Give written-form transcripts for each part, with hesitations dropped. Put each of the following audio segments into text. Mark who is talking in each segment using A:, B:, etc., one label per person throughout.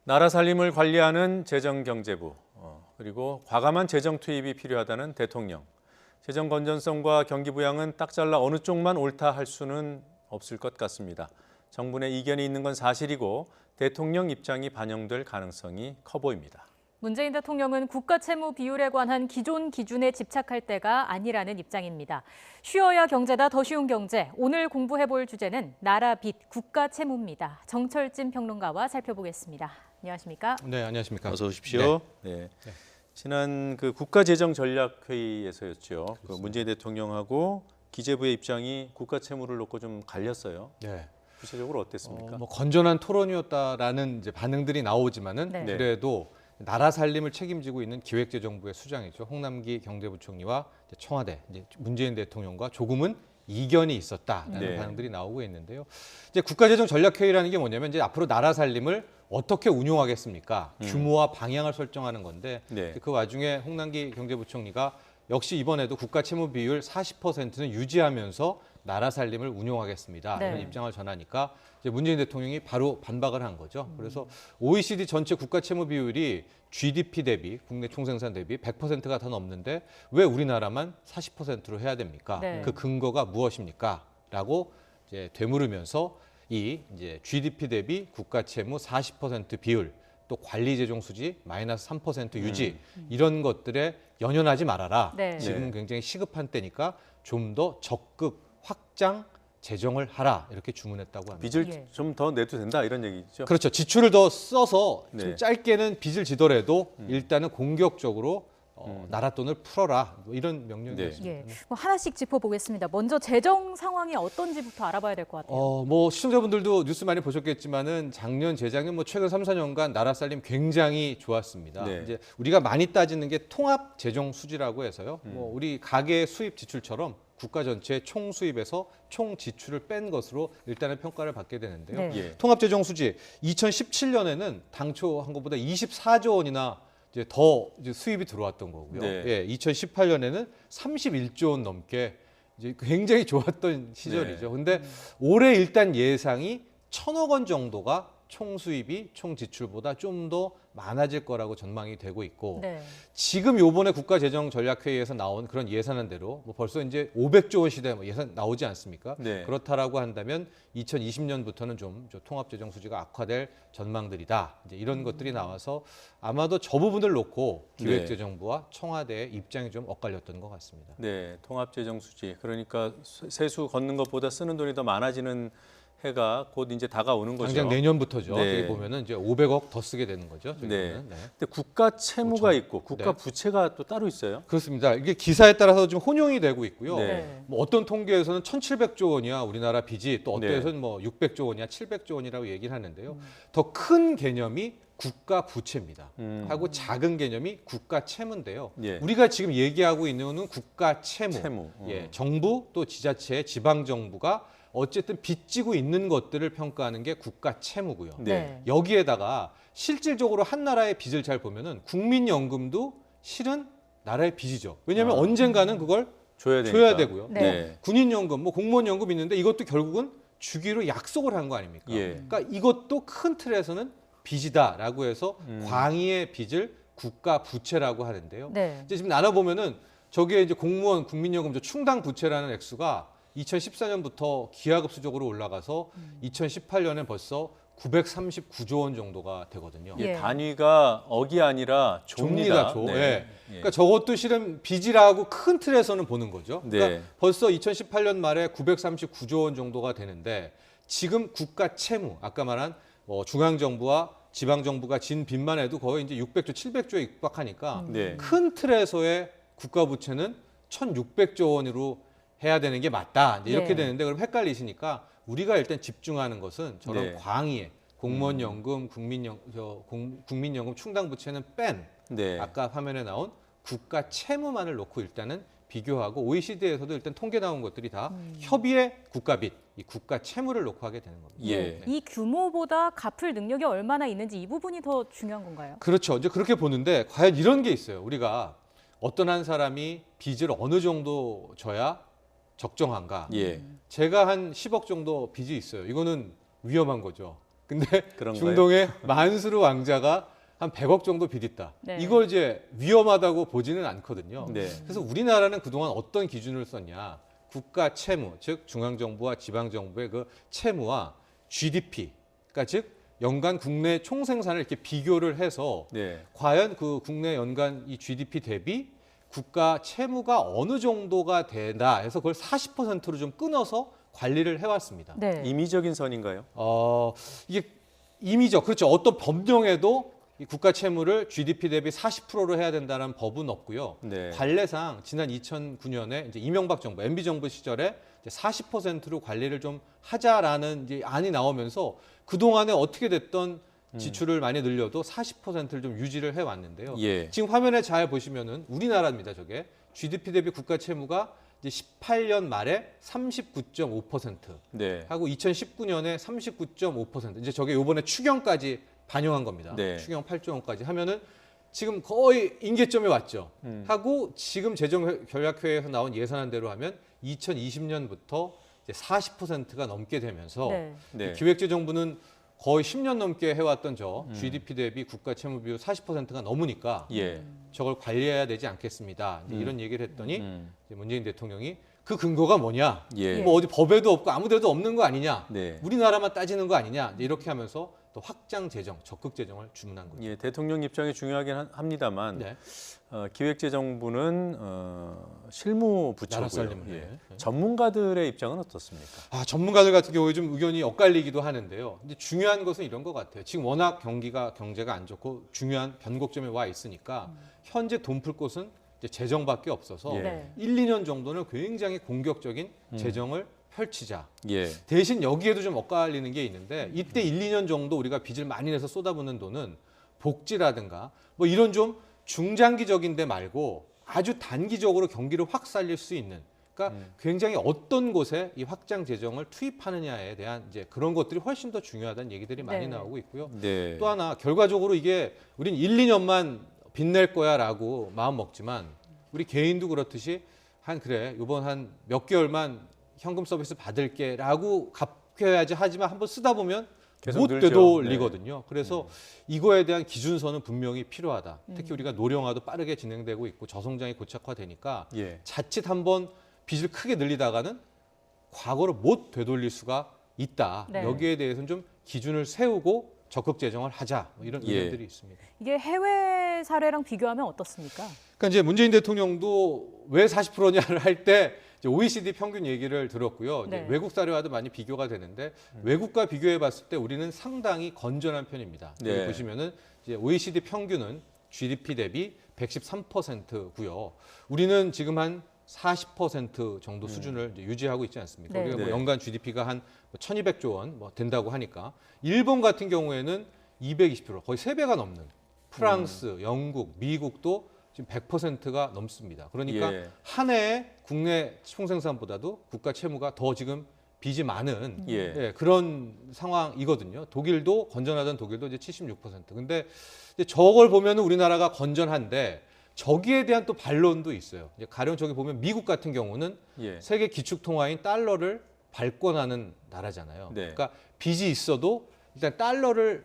A: 나라 살림을 관리하는 재정경제부, 그리고 과감한 재정 투입이 필요하다는 대통령. 재정 건전성과 경기 부양은 딱 잘라 어느 쪽만 옳다 할 수는 없을 것 같습니다. 정부 내 이견이 있는 건 사실이고 대통령 입장이 반영될 가능성이 커 보입니다.
B: 문재인 대통령은 국가 채무 비율에 관한 기존 기준에 집착할 때가 아니라는 입장입니다. 쉬어야 경제다, 더 쉬운 경제. 오늘 공부해볼 주제는 나라 빚, 국가 채무입니다. 정철진 평론가와 살펴보겠습니다. 안녕하십니까?
C: 네, 안녕하십니까?
A: 어서 오십시오. 네. 지난 국가재정전략회의에서였죠. 문재인 대통령하고 기재부의 입장이 국가 채무를 놓고 좀 갈렸어요.
C: 네.
A: 구체적으로 어땠습니까?
C: 건전한 토론이었다라는 이제 반응들이 나오지만은
B: 네.
C: 그래도 나라 살림을 책임지고 있는 기획재정부의 수장이죠. 홍남기 경제부총리와 청와대, 이제 문재인 대통령과 조금은 이견이 있었다라는
A: 네.
C: 반응들이 나오고 있는데요. 이제 국가재정전략회의라는 게 뭐냐면 이제 앞으로 나라 살림을 어떻게 운용하겠습니까? 규모와 방향을 설정하는 건데
A: 네.
C: 그 와중에 홍남기 경제부총리가 역시 이번에도 국가 채무 비율 40%는 유지하면서 나라 살림을 운용하겠습니다.
B: 네.
C: 이런 입장을 전하니까 이제 문재인 대통령이 바로 반박을 한 거죠. 그래서 OECD 전체 국가 채무 비율이 GDP 대비, 국내 총생산 대비 100%가 더 넘는데 왜 우리나라만 40%로 해야 됩니까?
B: 네.
C: 그 근거가 무엇입니까? 라고 이제 되물으면서 이 이제 GDP 대비 국가 채무 40% 비율, 또 관리 재정 수지 마이너스 3% 유지 이런 것들에 연연하지 말아라.
B: 네.
C: 지금은 굉장히 시급한 때니까 좀 더 적극 확장 재정을 하라 이렇게 주문했다고 합니다.
A: 빚을
B: 예.
A: 좀 더 내도 된다 이런 얘기죠.
C: 그렇죠. 지출을 더 써서
A: 네.
C: 좀 짧게는 빚을 지더라도 일단은 공격적으로 나라 돈을 풀어라 뭐 이런 명령이었습니다.
B: 예, 하나씩 짚어보겠습니다. 먼저 재정 상황이 어떤지부터 알아봐야 될 것 같아요.
C: 뭐 시청자분들도 뉴스 많이 보셨겠지만은 작년, 재작년 뭐 최근 3, 4년간 나라 살림 굉장히 좋았습니다.
A: 네.
C: 이제 우리가 많이 따지는 게 통합 재정 수지라고 해서요. 뭐 우리 가계 수입 지출처럼 국가 전체 총 수입에서 총 지출을 뺀 것으로 일단은 평가를 받게 되는데요.
B: 네.
A: 예.
C: 통합 재정 수지 2017년에는 당초 한 것보다 24조 원이나 이제 더 이제 수입이 들어왔던 거고요.
A: 네.
C: 예, 2018년에는 31조 원 넘게 이제 굉장히 좋았던 시절이죠.
A: 네.
C: 근데 올해 일단 예상이 1,000억 원 정도가 총 수입이 총 지출보다 좀 더 많아질 거라고 전망이 되고 있고
B: 네.
C: 지금 요번에 국가재정전략회의에서 나온 그런 예산안대로 뭐 벌써 이제 500조 원 시대 예산 나오지 않습니까?
A: 네.
C: 그렇다라고 한다면 2020년부터는 좀 통합재정 수지가 악화될 전망들이다. 이제 이런 것들이 나와서 아마도 저 부분을 놓고 기획재정부와 청와대의 입장이 좀 엇갈렸던 것 같습니다.
A: 네, 통합재정수지. 그러니까 세수 걷는 것보다 쓰는 돈이 더 많아지는 해가 곧 이제 다가오는 거죠.
C: 당장 내년부터죠.
A: 네.
C: 여기 보면은 이제 500억 더 쓰게 되는 거죠.
A: 네.
C: 네.
A: 근데 국가 채무가 있고 국가
C: 네.
A: 부채가 또 따로 있어요.
C: 그렇습니다. 이게 기사에 따라서 좀 혼용이 되고 있고요.
A: 네.
C: 뭐 어떤 통계에서는 1,700조 원이야 우리나라 빚이 또
A: 네.
C: 어때서는 뭐 600조 원이야 700조 원이라고 얘기를 하는데요. 더 큰 개념이 국가 부채입니다. 하고 작은 개념이 국가 채무인데요.
A: 예.
C: 우리가 지금 얘기하고 있는 거는 국가 채무.
A: 채무.
C: 예, 정부 또 지자체, 지방 정부가 어쨌든 빚지고 있는 것들을 평가하는 게 국가 채무고요.
A: 네.
C: 여기에다가 실질적으로 한 나라의 빚을 잘 보면은 국민연금도 실은 나라의 빚이죠. 왜냐하면 언젠가는 그걸
A: 줘야
C: 줘야 되고요.
B: 네.
C: 군인연금, 뭐 공무원연금 있는데 이것도 결국은 주기로 약속을 한 거 아닙니까?
A: 예.
C: 그러니까 이것도 큰 틀에서는 빚이다라고 해서 광의의 빚을 국가 부채라고 하는데요.
B: 네.
C: 이제 지금 나눠보면은 저게 이제 공무원 국민연금 저 충당 부채라는 액수가 2014년부터 기하급수적으로 올라가서 2018년에 벌써 939조 원 정도가 되거든요.
A: 예,
B: 예.
A: 단위가 억이 아니라 조입니다.
C: 조.
A: 네.
C: 예. 그러니까 저것도 실은 빚이라고 큰 틀에서는 보는 거죠.
A: 네.
C: 그러니까 벌써 2018년 말에 939조 원 정도가 되는데 지금 국가 채무, 아까 말한 중앙정부와 지방정부가 진 빚만 해도 거의 이제 600조, 700조에 육박하니까
A: 네.
C: 큰 틀에서의 국가 부채는 1,600조 원으로 해야 되는 게 맞다. 이제 이렇게
B: 네.
C: 되는데 그럼 헷갈리시니까 우리가 일단 집중하는 것은 저런
A: 네.
C: 광의의 공무원연금, 국민연금 충당 부채는 뺀
A: 네.
C: 아까 화면에 나온 국가 채무만을 놓고 일단은 비교하고 OECD에서도 일단 통계 나온 것들이 다 협의의 국가빚, 이 국가 채무를 놓고 하게 되는 겁니다.
A: 예.
B: 이 규모보다 갚을 능력이 얼마나 있는지 이 부분이 더 중요한 건가요?
C: 그렇죠. 이제 그렇게 보는데 과연 이런 게 있어요. 우리가 어떤 한 사람이 빚을 어느 정도 져야 적정한가?
A: 예.
C: 제가 한 10억 정도 빚이 있어요. 이거는 위험한 거죠. 근데
A: 그런가요?
C: 중동의 만수르 왕자가 한 100억 정도 빚 있다.
B: 네.
C: 이걸 이제 위험하다고 보지는 않거든요.
A: 네.
C: 그래서 우리나라는 그동안 어떤 기준을 썼냐? 국가 채무, 즉 중앙정부와 지방정부의 그 채무와 GDP, 그러니까 즉 연간 국내 총생산을 이렇게 비교를 해서
A: 네.
C: 과연 그 국내 연간 이 GDP 대비 국가 채무가 어느 정도가 되나 해서 그걸 40%로 좀 끊어서 관리를 해왔습니다.
B: 네.
A: 임의적인 선인가요?
C: 이게 임의적, 그렇죠. 어떤 법령에도 이 국가 채무를 GDP 대비 40%로 해야 된다는 법은 없고요.
A: 네.
C: 관례상 지난 2009년에 이제 이명박 정부, MB 정부 시절에 이제 40%로 관리를 좀 하자라는 이제 안이 나오면서 그 동안에 어떻게 됐던 지출을 많이 늘려도 40%를 좀 유지를 해 왔는데요.
A: 예.
C: 지금 화면에 잘 보시면은 우리나라입니다. 저게 GDP 대비 국가 채무가 이제 18년 말에 39.5%
A: 네.
C: 하고 2019년에 39.5% 이제 저게 요번에 추경까지 반영한 겁니다.
A: 네.
C: 추경 8조 원까지 하면은 지금 거의 임계점에 왔죠. 하고 지금 재정전략회의에서 나온 예산안대로 하면 2020년부터 이제 40%가 넘게 되면서
B: 네.
A: 네.
C: 기획재정부는 거의 10년 넘게 해왔던 저 GDP 대비 국가 채무 비율 40%가 넘으니까
A: 예.
C: 저걸 관리해야 되지 않겠습니다. 이제 이런 얘기를 했더니
A: 음.
C: 이제 문재인 대통령이 그 근거가 뭐냐?
A: 예.
C: 뭐 어디 법에도 없고 아무 데도 없는 거 아니냐?
A: 네.
C: 우리나라만 따지는 거 아니냐? 이제 이렇게 하면서 또 확장 재정, 적극 재정을 주문한 거죠.
A: 예, 대통령 입장이 중요하긴 합니다만
C: 네.
A: 기획재정부는 실무
C: 나라
A: 부처고요.
C: 살림을.
A: 예.
C: 네.
A: 전문가들의 입장은 어떻습니까?
C: 전문가들 같은 경우에 좀 의견이 엇갈리기도 하는데요. 근데 중요한 것은 이런 것 같아요. 지금 워낙 경제가 안 좋고 중요한 변곡점에 와 있으니까 현재 돈 풀 곳은 이제 재정밖에 없어서
A: 예.
B: 네.
C: 1, 2년 정도는 굉장히 공격적인 재정을 펼치자.
A: 예.
C: 대신 여기에도 좀 엇갈리는 게 있는데 이때 1, 2년 정도 우리가 빚을 많이 내서 쏟아붓는 돈은 복지라든가 뭐 이런 좀 중장기적인 데 말고 아주 단기적으로 경기를 확 살릴 수 있는 그러니까 굉장히 어떤 곳에 이 확장 재정을 투입하느냐에 대한 이제 그런 것들이 훨씬 더 중요하다는 얘기들이 많이
B: 네.
C: 나오고 있고요.
A: 네.
C: 또 하나 결과적으로 이게 우린 1, 2년만 빚낼 거야라고 마음 먹지만 우리 개인도 그렇듯이 그래 이번 한 몇 개월만 현금 서비스 받을게라고 갚아야지 하지만 한번 쓰다 보면
A: 계속
C: 못
A: 늘죠.
C: 되돌리거든요. 그래서 이거에 대한 기준선은 분명히 필요하다. 특히 우리가 노령화도 빠르게 진행되고 있고 저성장이 고착화되니까
A: 예.
C: 자칫 한번 빚을 크게 늘리다가는 과거로 못 되돌릴 수가 있다.
B: 네.
C: 여기에 대해서는 좀 기준을 세우고 적극 재정을 하자. 뭐 이런
A: 예.
C: 의견들이 있습니다.
B: 이게 해외 사례랑 비교하면 어떻습니까?
C: 그러니까 이제 문재인 대통령도 왜 40%냐를 할 때 OECD 평균 얘기를 들었고요. 이제
B: 네.
C: 외국 사례와도 많이 비교가 되는데 외국과 비교해 봤을 때 우리는 상당히 건전한 편입니다.
A: 네.
C: 여기 보시면은 이제 OECD 평균은 GDP 대비 113%고요. 우리는 지금 한 40% 정도 수준을 이제 유지하고 있지 않습니까?
B: 네.
C: 우리가 뭐
A: 네.
C: 연간 GDP가 한 1,200조 원 뭐 된다고 하니까 일본 같은 경우에는 220% 거의 3배가 넘는 프랑스, 영국, 미국도 지금 100%가 넘습니다. 그러니까
A: 예.
C: 한 해에 국내 총생산보다도 국가 채무가 더 지금 빚이 많은
A: 예.
C: 그런 상황이거든요. 독일도 건전하던 독일도 이제 76%. 근데 이제 저걸 보면은 우리나라가 건전한데 저기에 대한 또 반론도 있어요. 이제 가령 저기 보면 미국 같은 경우는
A: 예.
C: 세계 기축 통화인 달러를 발권하는 나라잖아요.
A: 네.
C: 그러니까 빚이 있어도 일단 달러를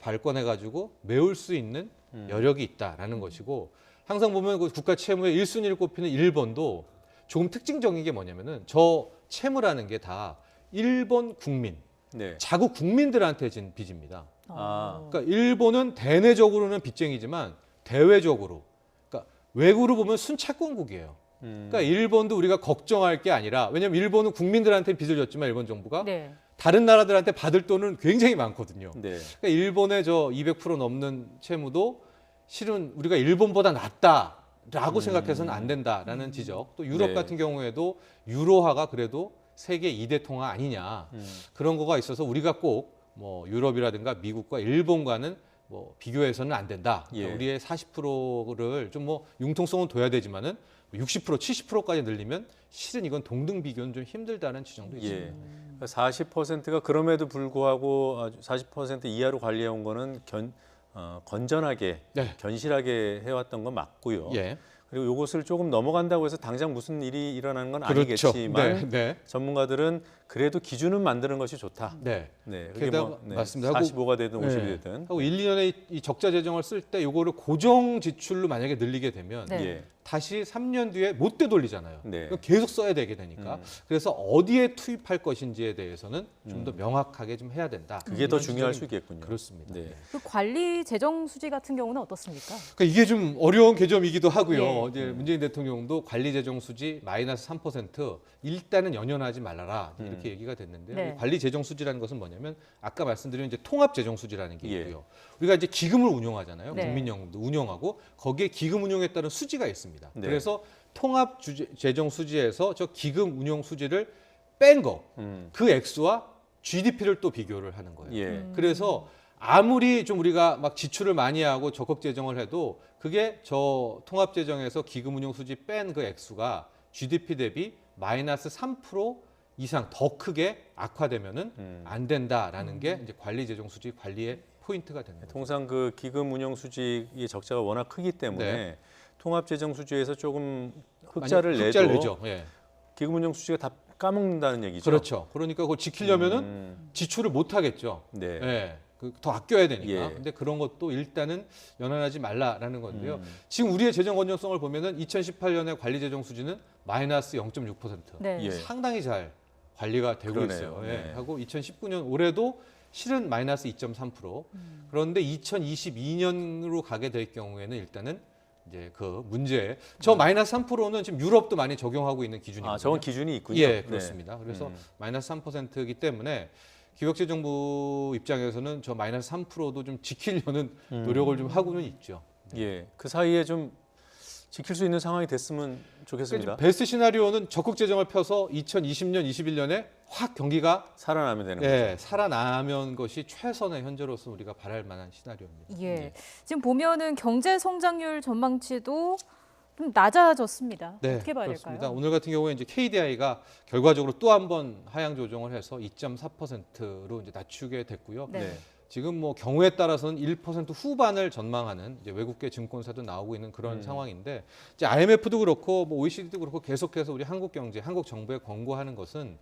C: 발권해 가지고 메울 수 있는 여력이 있다라는 것이고 항상 보면 그 국가 채무의 1순위를 꼽히는 일본도 조금 특징적인 게 뭐냐면은 저 채무라는 게 다 일본 국민,
A: 네.
C: 자국 국민들한테 진 빚입니다.
A: 아.
C: 그러니까 일본은 대내적으로는 빚쟁이지만 대외적으로 그러니까 외국으로 보면 순채권국이에요. 그러니까 일본도 우리가 걱정할 게 아니라 왜냐하면 일본은 국민들한테 빚을 졌지만 일본 정부가
B: 네.
C: 다른 나라들한테 받을 돈은 굉장히 많거든요.
A: 네.
C: 그러니까 일본의 저 200% 넘는 채무도 실은 우리가 일본보다 낫다라고 생각해서는 안 된다라는 지적. 또 유럽
A: 네.
C: 같은 경우에도 유로화가 그래도 세계 2대 통화 아니냐 그런 거가 있어서 우리가 꼭 뭐 유럽이라든가 미국과 일본과는 뭐 비교해서는 안 된다. 그러니까
A: 예.
C: 우리의 40%를 좀 뭐 융통성은 둬야 되지만은 60% 70%까지 늘리면 실은 이건 동등 비교는 좀 힘들다는 지적도 있습니다.
A: 예. 40%가 그럼에도 불구하고 40% 이하로 관리해온 거는 건전하게
C: 네.
A: 견실하게 해왔던 건 맞고요.
C: 예.
A: 그리고 이것을 조금 넘어간다고 해서 당장 무슨 일이 일어나는 건
C: 그렇죠.
A: 아니겠지만
C: 네. 네.
A: 전문가들은 그래도 기준은 만드는 것이 좋다.
C: 네.
A: 네, 그게
C: 게다가 맞습니다.
A: 45가 되든 50이
C: 네.
A: 되든.
C: 하고 1, 2년에 이 적자 재정을 쓸 때 이거를 고정 지출로 만약에 늘리게 되면
B: 네.
A: 예.
C: 다시 3년 뒤에 못 되돌리잖아요.
A: 네.
C: 그럼 계속 써야 되게 되니까. 그래서 어디에 투입할 것인지에 대해서는 좀 더 명확하게 좀 해야 된다.
A: 그게 더
C: 이런
A: 중요할
C: 지적이-
A: 수 있겠군요.
C: 그렇습니다.
A: 네.
B: 그 관리 재정 수지 같은 경우는 어떻습니까?
C: 그러니까 이게 좀 어려운 개념이기도 하고요.
B: 예.
C: 이제 문재인 대통령도 관리 재정 수지 마이너스 3% 일단은 연연하지 말아라 이렇게 얘기가 됐는데요.
B: 네.
C: 이 관리 재정 수지라는 것은 뭐냐면 아까 말씀드린 이제 통합 재정 수지라는 게
A: 예.
C: 있고요. 우리가 이제 기금을 운용하잖아요.
B: 네.
C: 국민연금도 운용하고 거기에 기금 운용에 따른 수지가 있습니다.
A: 네.
C: 그래서 통합 재정 수지에서 저 기금 운용 수지를 뺀 거, 그 액수와 GDP를 또 비교를 하는 거예요.
A: 예.
C: 그래서 아무리 좀 우리가 막 지출을 많이 하고 적극 재정을 해도 그게 저 통합 재정에서 기금 운용 수지 뺀 그 액수가 GDP 대비 마이너스 3% 이상 더 크게 악화되면은 안 된다라는 게 이제 관리 재정 수지 관리의 포인트가 되는 거죠.
A: 통상 그 기금 운용 수지의 적자가 워낙 크기 때문에
C: 네.
A: 통합 재정 수지에에서 조금
C: 많이
A: 흑자를 내도
C: 내죠. 예.
A: 기금 운용 수지가 다 까먹는다는 얘기죠.
C: 그렇죠. 그러니까 그걸 지키려면은 지출을 못 하겠죠.
A: 네.
C: 예. 더 아껴야 되니까.
A: 예.
C: 근데 그런 것도 일단은 연연하지 말라라는 건데요. 지금 우리의 재정 건전성을 보면은 2018년에 관리 재정 수지는 마이너스 0.6%.
B: 네.
A: 예.
C: 상당히 잘 관리가 되고
A: 그러네요.
C: 있어요.
A: 네.
C: 예. 하고 2019년 올해도 실은 마이너스 2.3%. 그런데 2022년으로 가게 될 경우에는 일단은 이제 그 문제 저 마이너스 3%는 지금 유럽도 많이 적용하고 있는 기준이거든요.
A: 아, 저건 기준이 있군요.
C: 예,
A: 네.
C: 그렇습니다. 그래서 마이너스 3%이기 때문에 기획재정부 입장에서는 저 마이너스 3%도 좀 지키려는 노력을 좀 하고는 있죠.
A: 예. 그 사이에 좀 지킬 수 있는 상황이 됐으면 좋겠습니다.
C: 베스트 시나리오는 적극 재정을 펴서 2020년, 21년에 확 경기가
A: 살아나면 되는 거죠.
C: 예, 살아나면 것이 최선의 현재로서 우리가 바랄 만한 시나리오입니다.
B: 예. 지금 보면은 경제 성장률 전망치도 좀 낮아졌습니다. 어떻게 봐야
C: 그렇습니다.
B: 될까요?
C: 오늘 같은 경우에 이제 KDI가 결과적으로 또 한 번 하향 조정을 해서 2.4%로 이제 낮추게 됐고요.
B: 네.
A: 네.
C: 지금 뭐 경우에 따라서는 1% 후반을 전망하는 이제 외국계 증권사도 나오고 있는 그런 상황인데 이제 IMF도 그렇고 뭐 OECD도 그렇고 계속해서 우리 한국 경제, 한국 정부에 권고하는 것은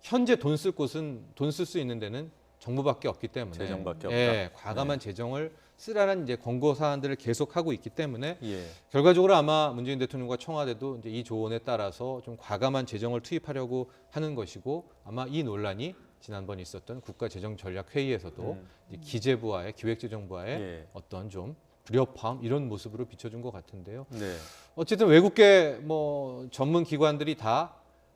C: 현재 돈 쓸 곳은 돈 쓸 수 있는 데는 정부밖에 없기 때문에
A: 재정밖에
C: 예,
A: 없다.
C: 과감한 재정을 쓰라는 이제 권고 사안들을 계속하고 있기 때문에
A: 예.
C: 결과적으로 아마 문재인 대통령과 청와대도 이제 이 조언에 따라서 좀 과감한 재정을 투입하려고 하는 것이고 아마 이 논란이 지난번 있었던 국가재정전략회의에서도 이제 기재부와의 기획재정부와의
A: 예.
C: 어떤 좀 불협화음 이런 모습으로 비춰준 것 같은데요.
A: 네.
C: 어쨌든 외국계 뭐 전문 기관들이 다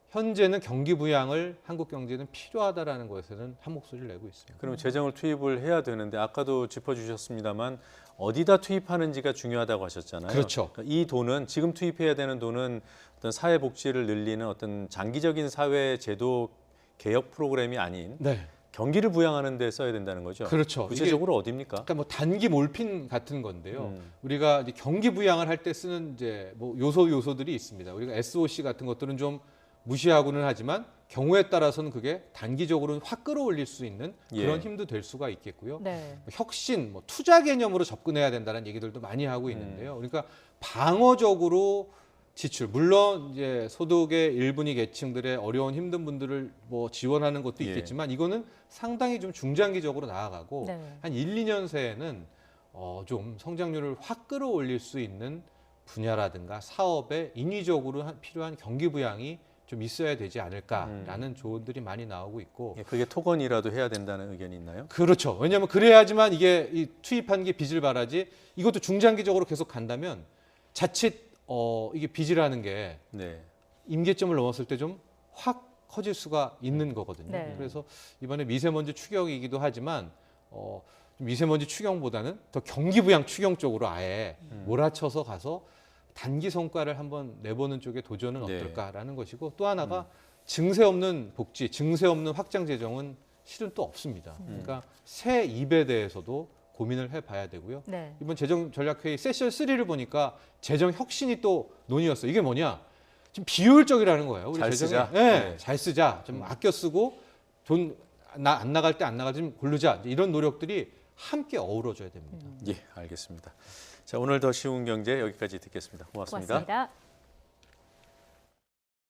C: 현재는 경기 부양을 한국 경제는 필요하다라는 것에는 한 목소리를 내고 있습니다.
A: 그럼 재정을 투입을 해야 되는데 아까도 짚어주셨습니다만 어디다 투입하는지가 중요하다고 하셨잖아요.
C: 그렇죠.
A: 그러니까 이 돈은 지금 투입해야 되는 돈은 어떤 사회 복지를 늘리는 어떤 장기적인 사회 제도 개혁 프로그램이 아닌
C: 네,
A: 경기를 부양하는 데 써야 된다는 거죠.
C: 그렇죠.
A: 구체적으로 어디입니까?
C: 그러니까 뭐 단기 몰핀 같은 건데요. 우리가 이제 경기 부양을 할 때 쓰는 이제 뭐 요소들이 있습니다. 우리가 SOC 같은 것들은 좀 무시하고는 하지만 경우에 따라서는 그게 단기적으로는 확 끌어올릴 수 있는 그런
A: 예.
C: 힘도 될 수가 있겠고요.
B: 네.
C: 뭐 혁신, 뭐 투자 개념으로 접근해야 된다는 얘기들도 많이 하고 있는데요. 그러니까 방어적으로 지출, 물론 이제 소득의 일분위 계층들의 어려운 힘든 분들을 뭐 지원하는 것도
A: 예.
C: 있겠지만 이거는 상당히 좀 중장기적으로 나아가고
B: 네.
C: 한 1, 2년 새에는 좀 성장률을 확 끌어올릴 수 있는 분야라든가 사업에 인위적으로 필요한 경기 부양이 좀 있어야 되지 않을까라는 조언들이 많이 나오고 있고
A: 예, 그게 토건이라도 해야 된다는 의견이 있나요?
C: 그렇죠. 왜냐하면 그래야지만 이게 이 투입한 게 빚을 발하지 이것도 중장기적으로 계속 간다면 자칫 이게 빚이라는 게
A: 네.
C: 임계점을 넘었을 때 좀 확 커질 수가 있는 거거든요.
B: 네.
C: 그래서 이번에 미세먼지 추경이기도 하지만 미세먼지 추경보다는 더 경기 부양 추경 쪽으로 아예 몰아쳐서 가서 단기 성과를 한번 내보는 쪽에 도전은
A: 네.
C: 어떨까라는 것이고 또 하나가 증세 없는 복지, 증세 없는 확장 재정은 실은 또 없습니다. 그러니까 새 입에 대해서도 고민을 해봐야 되고요.
B: 네.
C: 이번 재정전략회의 세션 3를 보니까 재정 혁신이 또 논의였어요. 이게 뭐냐? 지금 비효율적이라는 거예요. 우리
A: 잘
C: 재정이.
A: 쓰자.
C: 네,
A: 네.
C: 잘 쓰자. 좀 아껴 쓰고 돈 안 나갈 때 안 나갈 때 좀 고르자. 이런 노력들이 함께 어우러져야 됩니다.
A: 예, 알겠습니다. 자, 오늘 더 쉬운 경제 여기까지 듣겠습니다. 고맙습니다.
B: 고맙습니다.